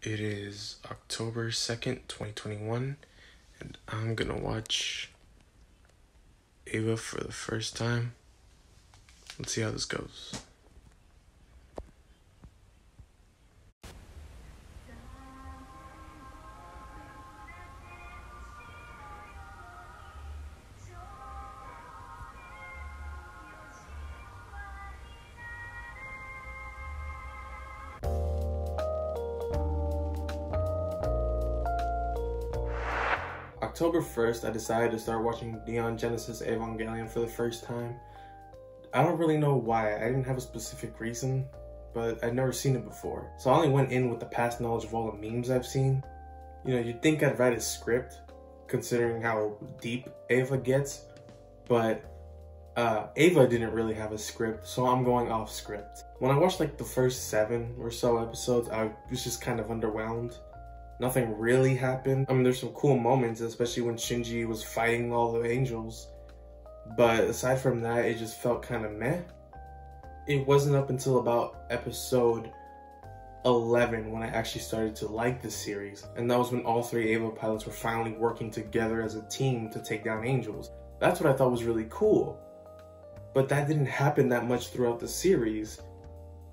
It is October 2nd, 2021, and I'm gonna watch Eva for the first time. Let's see how this goes. October 1st, I decided to start watching Neon Genesis Evangelion for the first time. I don't really know why. I didn't have a specific reason, but I'd never seen it before. So I only went in with the past knowledge of all the memes I've seen. You know, you'd think I'd write a script, considering how deep Eva gets, but Eva didn't really have a script, so I'm going off script. When I watched like the first 7 or so episodes, I was just kind of underwhelmed. Nothing really happened. I mean, there's some cool moments, especially when Shinji was fighting all the angels. But aside from that, it just felt kind of meh. It wasn't up until about episode 11 when I actually started to like the series. And that was when all 3 Eva pilots were finally working together as a team to take down angels. That's what I thought was really cool. But that didn't happen that much throughout the series,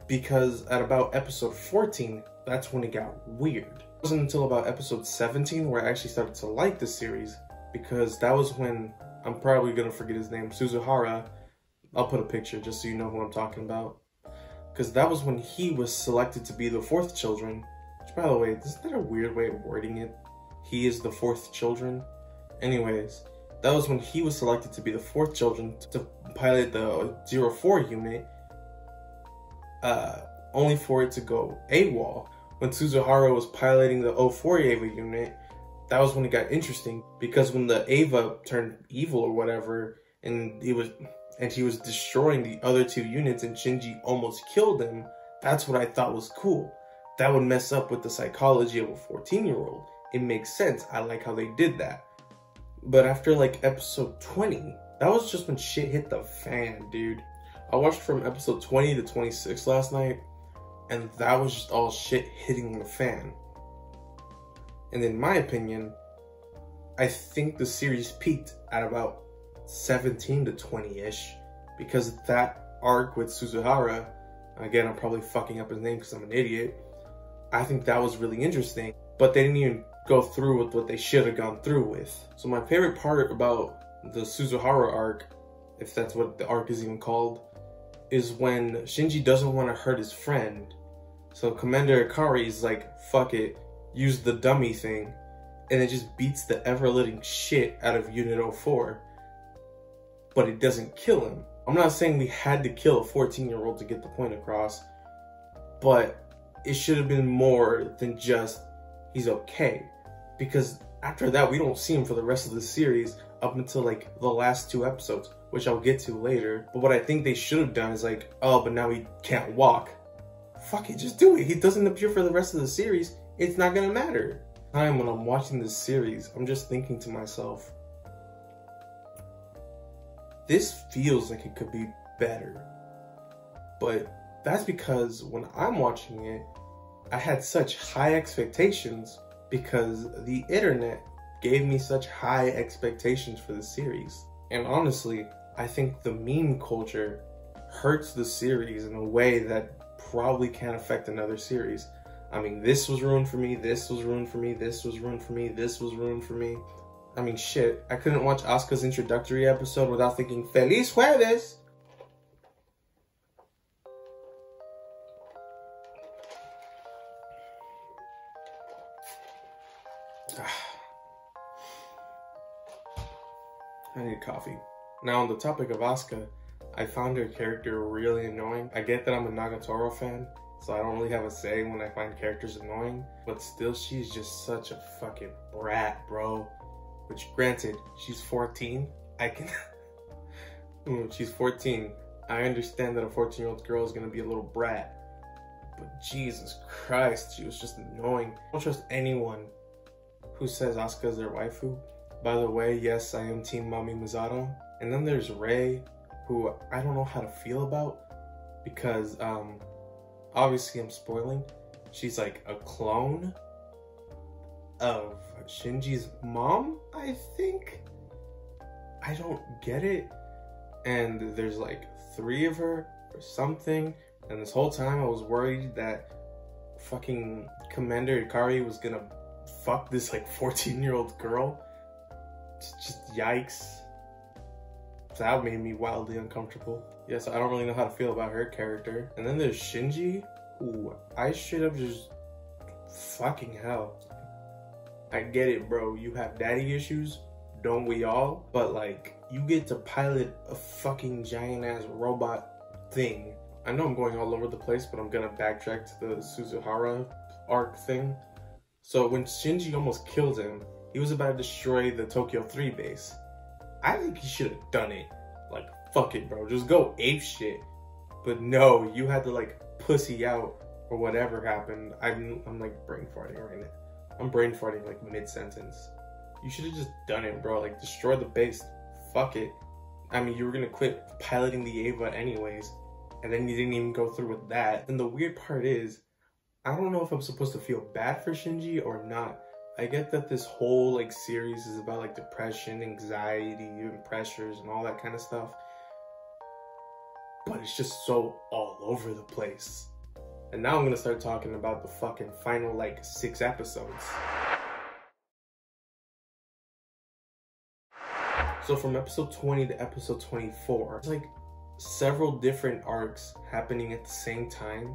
because at about episode 14, that's when it got weird. It wasn't until about episode 17 where I actually started to like the series, because that was when, I'm probably gonna forget his name, Suzuhara, I'll put a picture just so you know who I'm talking about, because that was when he was selected to be the 4th children, which, by the way, isn't that a weird way of wording it? He is the 4th children? Anyways, that was when he was selected to be the 4th children to pilot the 04 unit, only for it to go AWOL. When Suzuhara was piloting the 04 Eva unit, that was when it got interesting, because when the Eva turned evil or whatever, and he was destroying the other 2 units and Shinji almost killed him, that's what I thought was cool. That would mess up with the psychology of a 14-year-old. It makes sense. I like how they did that. But after like episode 20, that was just when shit hit the fan, dude. I watched from episode 20 to 26 last night, and that was just all shit hitting the fan. And in my opinion, I think the series peaked at about 17 to 20-ish, because that arc with Suzuhara, again, I'm probably fucking up his name because I'm an idiot, I think that was really interesting, but they didn't even go through with what they should have gone through with. So my favorite part about the Suzuhara arc, if that's what the arc is even called, is when Shinji doesn't want to hurt his friend. So Commander Akari is like, fuck it, use the dummy thing, and it just beats the ever-living shit out of Unit 04. But it doesn't kill him. I'm not saying we had to kill a 14-year-old to get the point across, but it should have been more than just, he's okay. Because after that, we don't see him for the rest of the series up until like the last 2 episodes, which I'll get to later. But what I think they should have done is like, oh, but now he can't walk. Fuck it, just do it. He doesn't appear for the rest of the series. It's not gonna matter. When I'm watching this series, I'm just thinking to myself, this feels like it could be better. But that's because when I'm watching it, I had such high expectations because the internet gave me such high expectations for the series. And honestly, I think the meme culture hurts the series in a way that probably can't affect another series. I mean, this was ruined for me, this was ruined for me, this was ruined for me, this was ruined for me. I mean, shit, I couldn't watch Asuka's introductory episode without thinking, Feliz Jueves! I need coffee. Now, on the topic of Asuka, I found her character really annoying. I get that I'm a Nagatoro fan, so I don't really have a say when I find characters annoying, but still, she's just such a fucking brat, bro. Which, granted, she's 14. She's 14. I understand that a 14-year-old girl is gonna be a little brat, but Jesus Christ, she was just annoying. I don't trust anyone who says Asuka is their waifu. By the way, yes, I am Team Mami Misato. And then there's Rei, who I don't know how to feel about, because obviously I'm spoiling, she's like a clone of Shinji's mom, I think. I don't get it. And there's like 3 of her or something. And this whole time I was worried that fucking Commander Ikari was gonna fuck this like 14-year-old girl. Just yikes. That made me wildly uncomfortable. Yeah, so I don't really know how to feel about her character. And then there's Shinji, who I should have just fucking hell. I get it, bro. You have daddy issues, don't we all? But like, you get to pilot a fucking giant ass robot thing. I know I'm going all over the place, but I'm gonna backtrack to the Suzuhara arc thing. So when Shinji almost killed him, he was about to destroy the Tokyo 3 base. I think he should have done it. Like, fuck it, bro. Just go ape shit. But no, you had to like pussy out or whatever happened. I'm like brain farting right now. I'm brain farting like mid-sentence. You should have just done it, bro. Like, destroy the base. Fuck it. I mean, you were gonna quit piloting the Eva anyways, and then you didn't even go through with that. And the weird part is, I don't know if I'm supposed to feel bad for Shinji or not. I get that this whole like series is about like depression, anxiety, and pressures and all that kind of stuff. But it's just so all over the place. And now I'm gonna start talking about the fucking final like 6 episodes. So from episode 20 to episode 24, it's like several different arcs happening at the same time.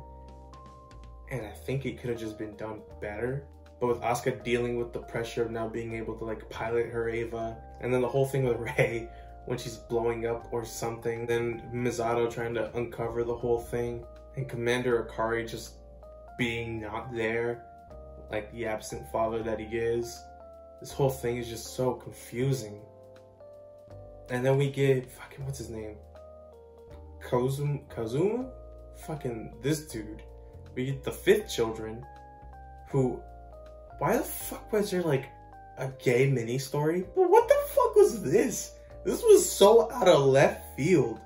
And I think it could have just been done better. But with Asuka dealing with the pressure of now being able to like pilot her Eva, and then the whole thing with Rei when she's blowing up or something, then Misato trying to uncover the whole thing, and Commander Ikari just being not there, like the absent father that he is. This whole thing is just so confusing. And then we get fucking, what's his name? Kazuma? Fucking this dude. We get the 5th children, who, why the fuck was there like a gay mini story? But what the fuck was this? This was so out of left field.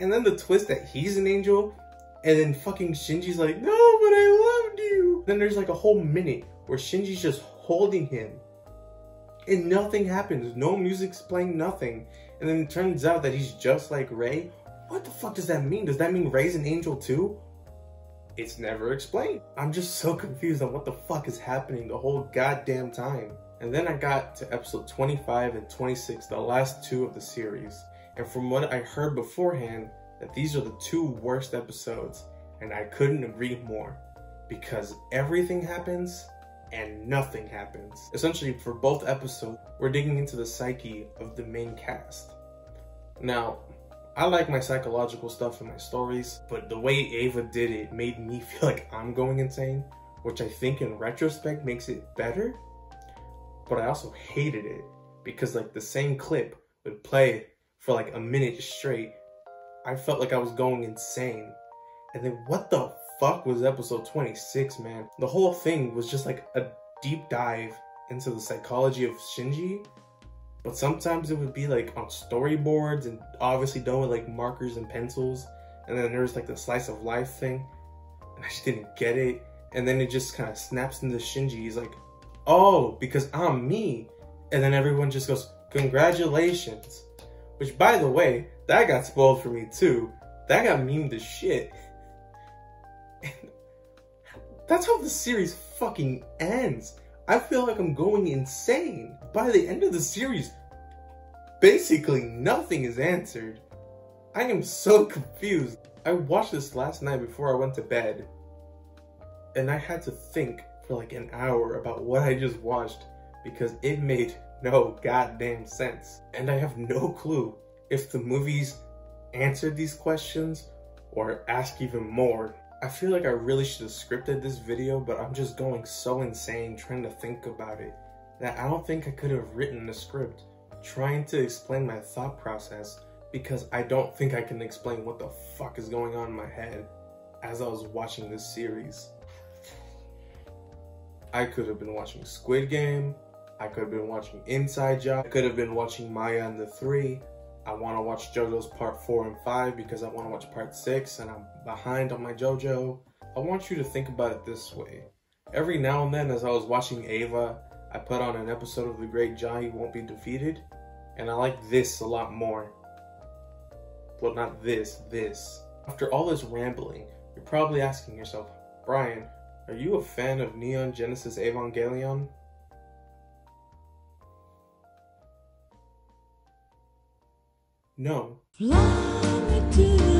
And then the twist that he's an angel, and then fucking Shinji's like, no, but I loved you. Then there's like a whole minute where Shinji's just holding him, and nothing happens. No music's playing, nothing. And then it turns out that he's just like Rei. What the fuck does that mean? Does that mean Rei's an angel too? It's never explained. I'm just so confused on what the fuck is happening the whole goddamn time. And then I got to episode 25 and 26, the last 2 of the series. And from what I heard beforehand, that these are the 2 worst episodes. And I couldn't agree more. Because everything happens and nothing happens. Essentially, for both episodes, we're digging into the psyche of the main cast. Now, I like my psychological stuff in my stories, but the way Ava did it made me feel like I'm going insane, which I think in retrospect makes it better. But I also hated it because like the same clip would play for like a minute straight. I felt like I was going insane. And then what the fuck was episode 26, man? The whole thing was just like a deep dive into the psychology of Shinji. But sometimes it would be like on storyboards and obviously done with like markers and pencils. And then there was like the slice of life thing. And I just didn't get it. And then it just kind of snaps into Shinji. He's like, oh, because I'm me. And then everyone just goes, congratulations. Which, by the way, that got spoiled for me too. That got memed as shit. And that's how the series fucking ends. I feel like I'm going insane. By the end of the series, basically nothing is answered. I am so confused. I watched this last night before I went to bed, and I had to think for like an hour about what I just watched because it made no goddamn sense. And I have no clue if the movies answered these questions or ask even more. I feel like I really should have scripted this video, but I'm just going so insane trying to think about it that I don't think I could have written a script trying to explain my thought process, because I don't think I can explain what the fuck is going on in my head as I was watching this series. I could have been watching Squid Game, I could have been watching Inside Job, I could have been watching Maya and the 3, I want to watch JoJo's part 4 and 5 because I want to watch part 6 and I'm behind on my JoJo. I want you to think about it this way. Every now and then as I was watching Eva, I put on an episode of The Great Jahi Won't Be Defeated, and I like this a lot more. Well, not this. After all this rambling, you're probably asking yourself, Brian, are you a fan of Neon Genesis Evangelion? No. Fly me to the